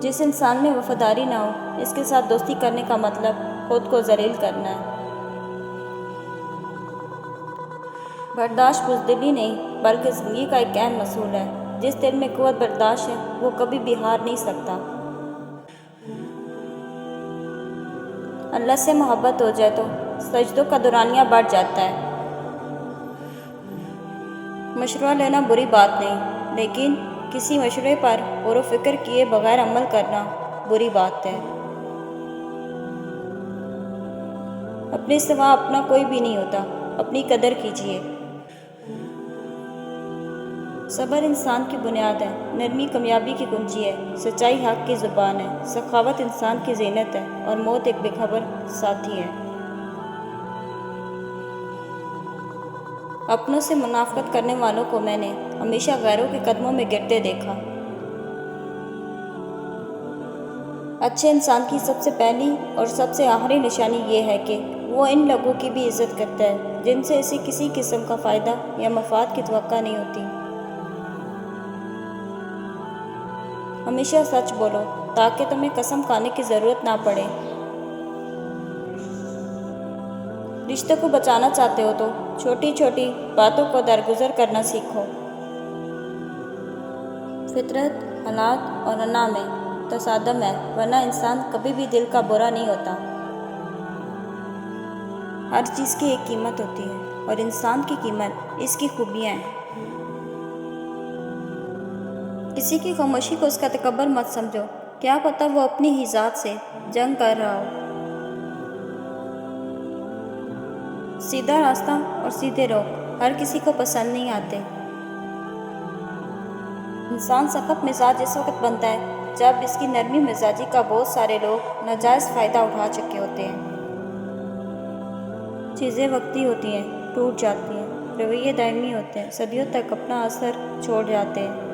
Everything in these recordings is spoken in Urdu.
جس انسان میں وفاداری نہ ہو، اس کے ساتھ دوستی کرنے کا مطلب خود کو ذلیل کرنا ہے۔ برداشت بزدلی نہیں بلکہ زندگی کا ایک اہم اصول ہے۔ جس دل میں قوت برداشت ہے وہ کبھی بھی ہار نہیں سکتا۔ اللہ سے محبت ہو جائے تو سجدوں کا دورانیہ بڑھ جاتا ہے۔ مشورہ لینا بری بات نہیں، لیکن کسی مشورے پر غور و فکر کیے بغیر عمل کرنا بری بات ہے۔ اپنے سوا اپنا کوئی بھی نہیں ہوتا، اپنی قدر کیجیے۔ صبر انسان کی بنیاد ہے، نرمی کامیابی کی کنجی ہے، سچائی حق کی زبان ہے، سخاوت انسان کی زینت ہے، اور موت ایک بے خبر ساتھی ہے۔ اپنوں سے منافقت کرنے والوں کو میں نے ہمیشہ غیروں کے قدموں میں گرتے دیکھا۔ اچھے انسان کی سب سے پہلی اور سب سے آخری نشانی یہ ہے کہ وہ ان لوگوں کی بھی عزت کرتا ہے جن سے اسے کسی قسم کا فائدہ یا مفاد کی توقع نہیں ہوتی۔ ہمیشہ سچ بولو تاکہ تمہیں قسم کھانے کی ضرورت نہ پڑے۔ رشتے کو بچانا چاہتے ہو تو چھوٹی چھوٹی باتوں کو درگزر کرنا سیکھو۔ فطرت، حالات اور انا میں تصادم ہے، ورنہ انسان کبھی بھی دل کا برا نہیں ہوتا۔ ہر چیز کی ایک قیمت ہوتی ہے اور انسان کی قیمت اس کی خوبیاں ہیں۔ کسی کی خاموشی کو اس کا تکبر مت سمجھو، کیا پتہ وہ اپنی ہی ذات سے جنگ کر رہا ہو۔ سیدھا راستہ اور سیدھے رخ ہر کسی کو پسند نہیں آتے۔ انسان سخت مزاج اس وقت بنتا ہے جب اس کی نرمی مزاجی کا بہت سارے لوگ ناجائز فائدہ اٹھا چکے ہوتے ہیں۔ چیزیں وقتی ہوتی ہیں، ٹوٹ جاتی ہیں، رویے دائمی ہوتے ہیں، صدیوں تک اپنا اثر چھوڑ جاتے ہیں۔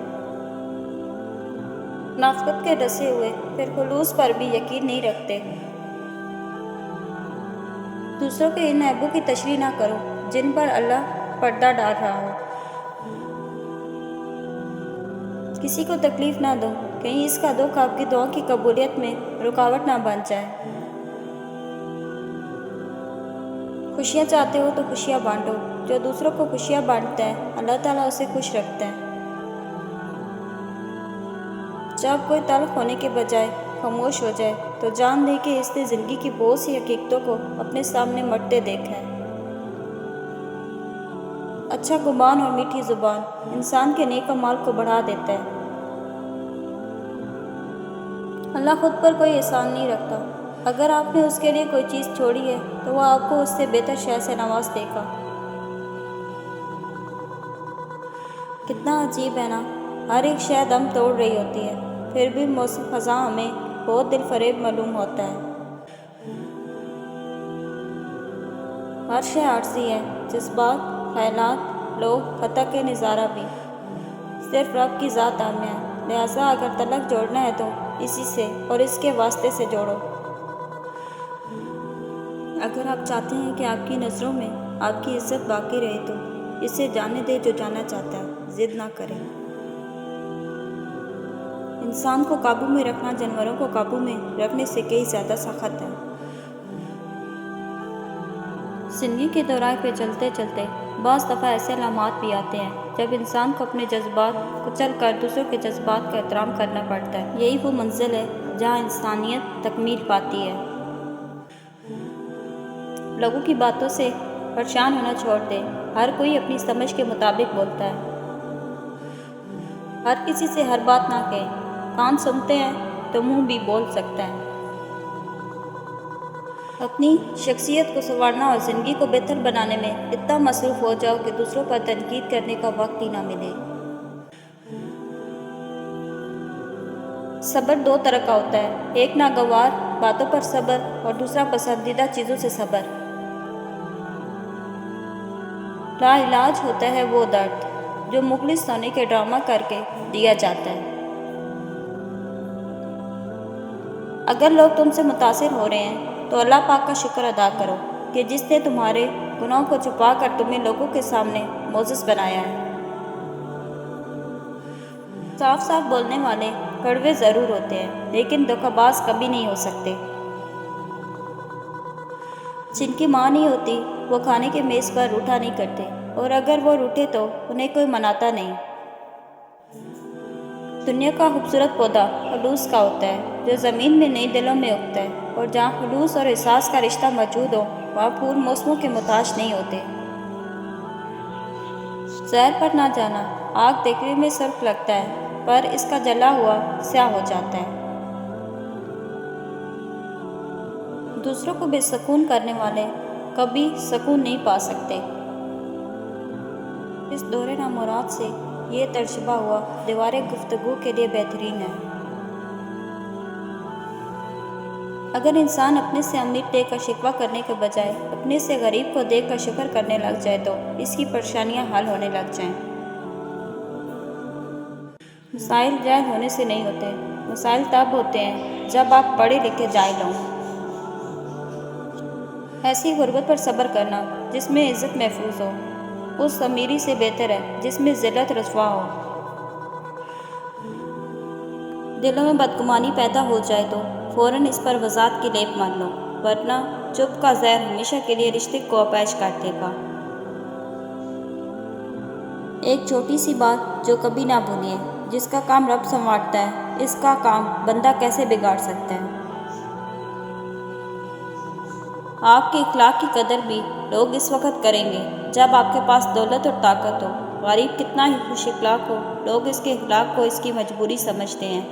منافقت کے ڈسے ہوئے پھر خلوص پر بھی یقین نہیں رکھتے۔ دوسروں کے ان عیبوں کی تشریح نہ کرو جن پر اللہ پردہ ڈال رہا ہو۔ کسی کو تکلیف نہ دو، کہیں اس کا دکھ آپ کی دعا کی قبولیت میں رکاوٹ نہ بن جائے۔ خوشیاں چاہتے ہو تو خوشیاں بانٹو، جو دوسروں کو خوشیاں بانٹتا ہے اللہ تعالیٰ اسے خوش رکھتا ہے۔ جب کوئی تلخ ہونے کے بجائے خاموش ہو جائے تو جان دے کہ اس نے زندگی کی بہت سی حقیقتوں کو اپنے سامنے مرتے دیکھا ہے۔ اچھا گمان اور میٹھی زبان انسان کے نیک اعمال کو بڑھا دیتا ہے۔ اللہ خود پر کوئی احسان نہیں رکھتا، اگر آپ نے اس کے لیے کوئی چیز چھوڑی ہے تو وہ آپ کو اس سے بہتر شے سے نواز دے گا۔ کتنا عجیب ہے نا، ہر ایک شے دم توڑ رہی ہوتی ہے، پھر بھی موسم خزاں ہمیں بہت دل فریب معلوم ہوتا ہے۔ ہر شے عارضی ہے، جذبات، خیالات، لوگ، حتیٰ کہ نظارہ بھی۔ صرف رب کی ذات عامیہ ہے، لہٰذا اگر تعلق جوڑنا ہے تو اسی سے اور اس کے واسطے سے جوڑو۔ اگر آپ چاہتے ہیں کہ آپ کی نظروں میں آپ کی عزت باقی رہے تو اسے جانے دے جو جانا چاہتا ہے، ضد نہ کرے۔ انسان کو قابو میں رکھنا جانوروں کو قابو میں رکھنے سے کئی زیادہ سخت ہے۔ زندگی کے دورائے پہ چلتے چلتے بعض دفعہ ایسے علامات بھی آتے ہیں جب انسان کو اپنے جذبات کو چل کر دوسروں کے جذبات کا احترام کرنا پڑتا ہے۔ یہی وہ منزل ہے جہاں انسانیت تکمیل پاتی ہے۔ لوگوں کی باتوں سے پریشان ہونا چھوڑ دے، ہر کوئی اپنی سمجھ کے مطابق بولتا ہے۔ ہر کسی سے ہر بات نہ کہے، کان سنتے ہیں تو منہ بھی بول سکتا ہے۔ اپنی شخصیت کو سنوارنا اور زندگی کو بہتر بنانے میں اتنا مصروف ہو جاؤ کہ دوسروں پر تنقید کرنے کا وقت ہی نہ ملے۔ صبر دو طرح کا ہوتا ہے، ایک ناگوار باتوں پر صبر اور دوسرا پسندیدہ چیزوں سے صبر۔ لا علاج ہوتا ہے وہ درد جو مخلص ہونے کے ڈرامہ کر کے دیا جاتا ہے۔ اگر لوگ تم سے متاثر ہو رہے ہیں تو اللہ پاک کا شکر ادا کرو کہ جس نے تمہارے گناہوں کو چھپا کر تمہیں لوگوں کے سامنے معزز بنایا ہے۔ صاف صاف بولنے والے کڑوے ضرور ہوتے ہیں لیکن دھوکہ باز کبھی نہیں ہو سکتے۔ جن کی ماں نہیں ہوتی وہ کھانے کے میز پر روٹھا نہیں کرتے، اور اگر وہ روٹھے تو انہیں کوئی مناتا نہیں۔ دنیا کا خوبصورت پودا خلوص کا ہوتا ہے، جو زمین میں نئی دلوں میں اگتا ہے، اور جہاں خلوص اور احساس کا رشتہ موجود ہو وہاں پھول موسموں کے محتاج نہیں ہوتے۔ زہر پر نہ جانا آگ دیکھنے میں سرخ لگتا ہے پر اس کا جلا ہوا سیاہ ہو جاتا ہے۔ دوسروں کو بے سکون کرنے والے کبھی سکون نہیں پا سکتے۔ اس دور نامراد سے یہ تجربہ ہوا دیواریں گفتگو کے لیے بہترین ہے۔ اگر انسان اپنے سے امید دیکھ کر شکوہ کرنے کے بجائے اپنے سے غریب کو دیکھ کر شکر کرنے لگ جائے تو اس کی پریشانیاں حل ہونے لگ جائیں۔ مسائل جاہل ہونے سے نہیں ہوتے، مسائل تب ہوتے ہیں جب آپ پڑھے لکھے جاہل ہوں۔ ایسی غربت پر صبر کرنا جس میں عزت محفوظ ہو اس امیری سے بہتر ہے جس میں ذلت رسوا ہو۔ دلوں میں بدگمانی پیدا ہو جائے تو فوراً اس پر وضاحت کی لیپ مار لو، ورنہ چپ کا زہر ہمیشہ کے لیے رشتے کو اپیش کر دے گا۔ ایک چھوٹی سی بات جو کبھی نہ بھولیے، جس کا کام رب سنوارتا ہے اس کا کام بندہ کیسے بگاڑ سکتا ہے۔ آپ کے اخلاق کی قدر بھی لوگ اس وقت کریں گے جب آپ کے پاس دولت اور طاقت ہو۔ غریب کتنا ہی خوش اخلاق ہو، لوگ اس کے اخلاق کو اس کی مجبوری سمجھتے ہیں۔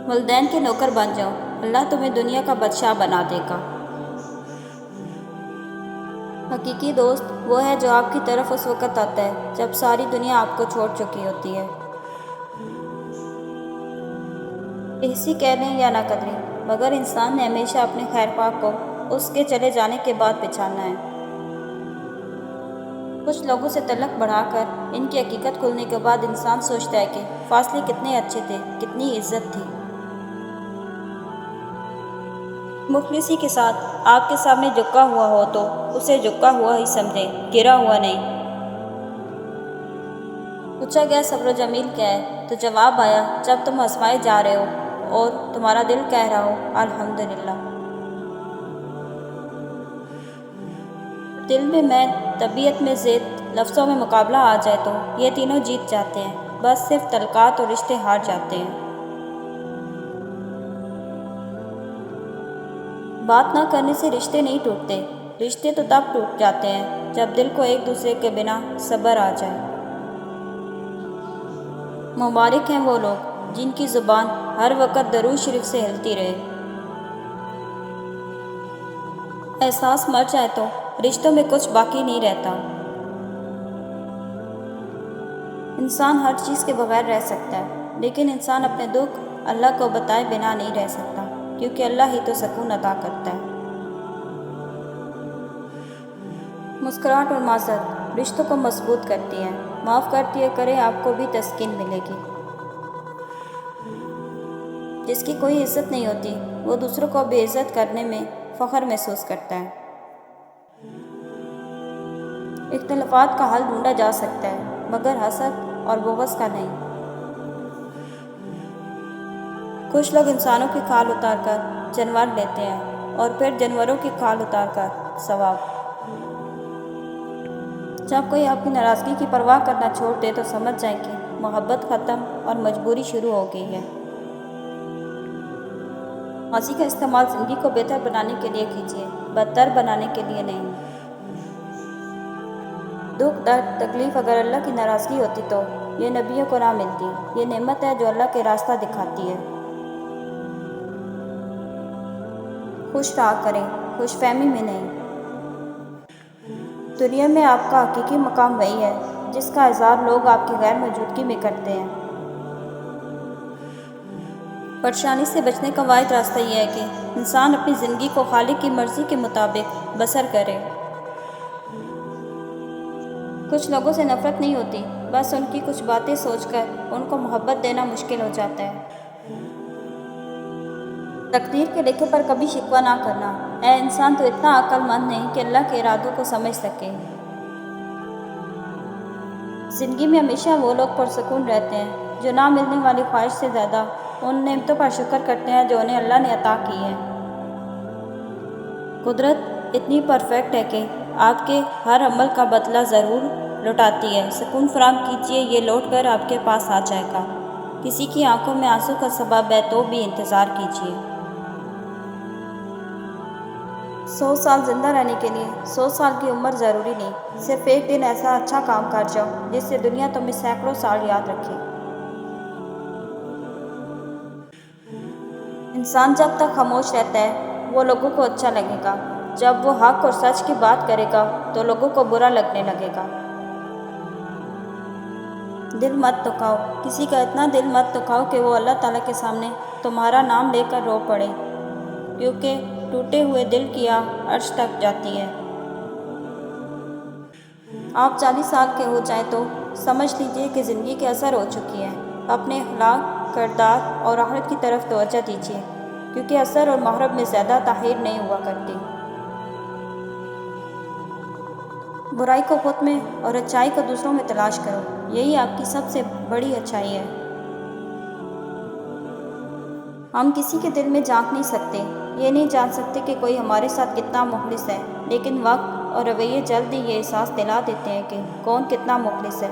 والدین کے نوکر بن جاؤ، اللہ تمہیں دنیا کا بادشاہ بنا دے گا۔ حقیقی دوست وہ ہے جو آپ کی طرف اس وقت آتا ہے جب ساری دنیا آپ کو چھوڑ چکی ہوتی ہے۔ کسی کہہ لیں یا نہ قدریں، مگر انسان نے ہمیشہ اپنے خیر خواہ کو اس کے چلے جانے کے بعد پہچاننا ہے۔ کچھ لوگوں سے تعلق بڑھا کر ان کی حقیقت کھلنے کے بعد انسان سوچتا ہے کہ فاصلے کتنے اچھے تھے، کتنی عزت تھی۔ مخلصی کے ساتھ آپ کے سامنے جھکا ہوا ہو تو اسے جھکا ہوا ہی سمجھیں، گرا ہوا نہیں۔ پوچھا گیا صبر و جمیل کیا ہے تو جواب آیا جب تم آزمائے جا رہے ہو اور تمہارا دل کہہ رہا ہو الحمدللہ۔ دل میں میل، طبیعت میں ضد، لفظوں میں مقابلہ آ جائے تو یہ تینوں جیت جاتے ہیں، بس صرف تعلقات اور رشتے ہار جاتے ہیں۔ بات نہ کرنے سے رشتے نہیں ٹوٹتے، رشتے تو تب ٹوٹ جاتے ہیں جب دل کو ایک دوسرے کے بنا صبر آ جائے۔ مبارک ہیں وہ لوگ جن کی زبان ہر وقت درود شریف سے ہلتی رہے۔ احساس مر جائے تو رشتوں میں کچھ باقی نہیں رہتا۔ انسان ہر چیز کے بغیر رہ سکتا ہے، لیکن انسان اپنے دکھ اللہ کو بتائے بنا نہیں رہ سکتا، کیونکہ اللہ ہی تو سکون عطا کرتا ہے۔ مسکراہٹ اور معذرت رشتوں کو مضبوط کرتی ہے، معاف کرتی ہے کرے آپ کو بھی تسکین ملے گی۔ جس کی کوئی عزت نہیں ہوتی وہ دوسروں کو بے عزت کرنے میں فخر محسوس کرتا ہے۔ اختلافات کا حل ڈھونڈا جا سکتا ہے مگر حسد اور بغض کا نہیں۔ کچھ لوگ انسانوں کی کھال اتار کر جانور لیتے ہیں اور پھر جانوروں کی کھال اتار کر ثواب۔ جب کوئی آپ کی ناراضگی کی پرواہ کرنا چھوڑ دے تو سمجھ جائیں کہ محبت ختم اور مجبوری شروع ہو گئی ہے۔ ماضی کا استعمال زندگی کو بہتر بنانے کے لیے کیجیے، بدتر بنانے کے لیے نہیں۔ دکھ، درد، تکلیف اگر اللہ کی ناراضگی ہوتی تو یہ نبیوں کو نہ ملتی۔ یہ نعمت ہے جو اللہ کے راستہ دکھاتی ہے۔ خوش رہا کریں، خوش فہمی میں نہیں۔ دنیا میں آپ کا حقیقی مقام وہی ہے جس کا اظہار لوگ آپ کی غیر موجودگی میں کرتے ہیں۔ پریشانی سے بچنے کا واحد راستہ یہ ہے کہ انسان اپنی زندگی کو خالق کی مرضی کے مطابق بسر کرے۔ کچھ لوگوں سے نفرت نہیں ہوتی، بس ان کی کچھ باتیں سوچ کر ان کو محبت دینا مشکل ہو جاتا ہے۔ تقدیر کے لکھے پر کبھی شکوہ نہ کرنا۔ اے انسان تو اتنا عقل مند نہیں کہ اللہ کے ارادوں کو سمجھ سکے۔ زندگی میں ہمیشہ وہ لوگ پرسکون رہتے ہیں جو نہ ملنے والی خواہش سے زیادہ ان نعمتوں پر شکر کرتے ہیں جو انہیں اللہ نے عطا کی ہے۔ قدرت اتنی پرفیکٹ ہے کہ آپ کے ہر عمل کا بدلہ ضرور لوٹاتی ہے۔ سکون فراہم کیجیے، یہ لوٹ کر آپ کے پاس آ جائے گا۔ کسی کی آنکھوں میں آنسو کا سبب ہے تو بھی انتظار کیجیے۔ 100 سال زندہ رہنے کے لیے 100 سال کی عمر ضروری نہیں، صرف ایک دن ایسا اچھا کام کر جاؤ جس سے دنیا تمہیں سینکڑوں سال یاد رکھے۔ انسان جب تک خاموش رہتا ہے وہ لوگوں کو اچھا لگے گا، جب وہ حق اور سچ کی بات کرے گا تو لوگوں کو برا لگنے لگے گا۔ دل مت دکھاؤ، کسی کا اتنا دل مت دکھاؤ کہ وہ اللہ تعالیٰ کے سامنے تمہارا نام لے کر رو پڑے، کیونکہ ٹوٹے ہوئے دل کی آہ عرش تک جاتی ہے۔ آپ 40 سال کے ہو جائیں تو سمجھ لیجیے کہ زندگی کے اثر ہو چکی ہے۔ اپنے اخلاق، کردار اور آخرت کی طرف توجہ دیجیے، کیونکہ اثر اور محرب میں زیادہ تاخیر نہیں ہوا کرتی۔ برائی کو خود میں اور اچھائی کو دوسروں میں تلاش کرو، یہی آپ کی سب سے بڑی اچھائی ہے۔ ہم کسی کے دل میں جھانک نہیں سکتے، یہ نہیں جان سکتے کہ کوئی ہمارے ساتھ کتنا مخلص ہے، لیکن وقت اور رویے جلد ہی یہ احساس دلا دیتے ہیں کہ کون کتنا مخلص ہے۔